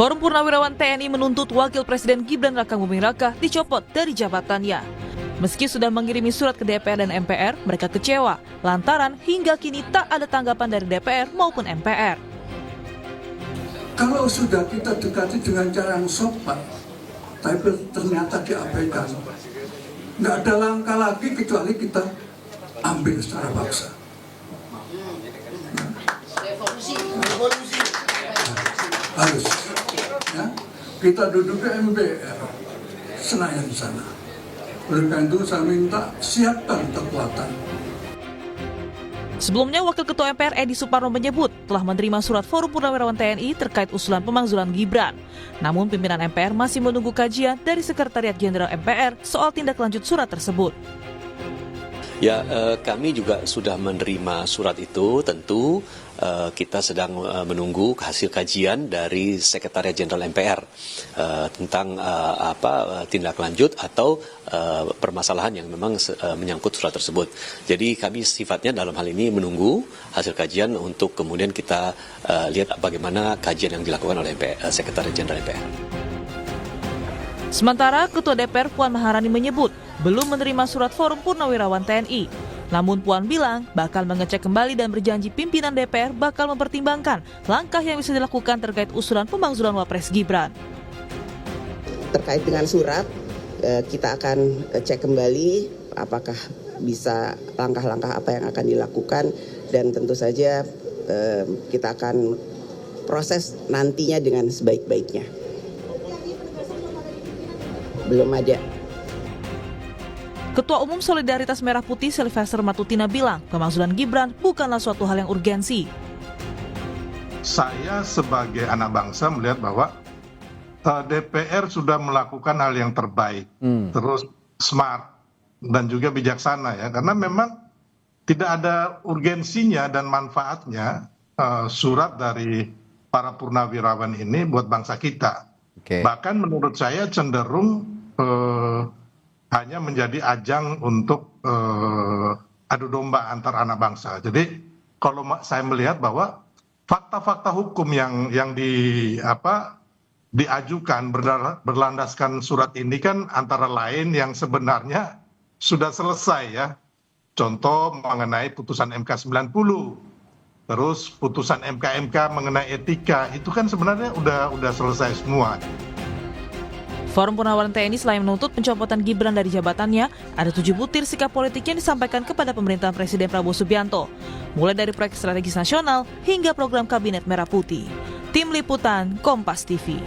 Forum Purnawirawan TNI menuntut Wakil Presiden Gibran Rakabuming Raka dicopot dari jabatannya. Meski sudah mengirimi surat ke DPR dan MPR, mereka kecewa lantaran hingga kini tak ada tanggapan dari DPR maupun MPR. Kalau sudah kita dekati dengan cara yang sopan, tapi ternyata diabaikan, nggak ada langkah lagi kecuali kita ambil secara paksa. Harus, ya. Kita duduk di MPR, Senayan sana. Oleh karena itu saya minta siapkan kekuatan. Sebelumnya, Wakil Ketua MPR Edi Suparno menyebut telah menerima surat Forum Purnawirawan TNI terkait usulan pemakzulan Gibran. Namun pimpinan MPR masih menunggu kajian dari Sekretariat Jenderal MPR soal tindak lanjut surat tersebut. Ya, kami juga sudah menerima surat itu. Tentu kita sedang menunggu hasil kajian dari Sekretariat Jenderal MPR tentang tindak lanjut atau permasalahan yang memang menyangkut surat tersebut. Jadi kami sifatnya dalam hal ini menunggu hasil kajian untuk kemudian kita lihat bagaimana kajian yang dilakukan oleh Sekretariat Jenderal MPR. Sementara Ketua DPR Puan Maharani menyebut belum menerima surat Forum Purnawirawan TNI. Namun Puan bilang bakal mengecek kembali dan berjanji pimpinan DPR bakal mempertimbangkan langkah yang bisa dilakukan terkait usulan pemakzulan Wapres Gibran. Terkait dengan surat, kita akan cek kembali apakah bisa langkah-langkah apa yang akan dilakukan, dan tentu saja kita akan proses nantinya dengan sebaik-baiknya. Belum ada. Ketua Umum Solidaritas Merah Putih Sylvester Matutina bilang pemakzulan Gibran bukanlah suatu hal yang urgensi. Saya sebagai anak bangsa melihat bahwa DPR sudah melakukan hal yang terbaik, terus smart dan juga bijaksana ya, karena memang tidak ada urgensinya dan manfaatnya surat dari para purnawirawan ini buat bangsa kita. Bahkan menurut saya cenderung hanya menjadi ajang untuk adu domba antar anak bangsa. Jadi kalau saya melihat bahwa fakta-fakta hukum yang diajukan berlandaskan surat ini kan antara lain yang sebenarnya sudah selesai ya. Contoh mengenai putusan MK 90, terus putusan MK mengenai etika, itu kan sebenarnya udah selesai semua. Forum Purnawirawan TNI selain menuntut pencopotan Gibran dari jabatannya, ada 7 butir sikap politik yang disampaikan kepada pemerintahan Presiden Prabowo Subianto, mulai dari proyek strategis nasional hingga program Kabinet Merah Putih. Tim Liputan Kompas TV.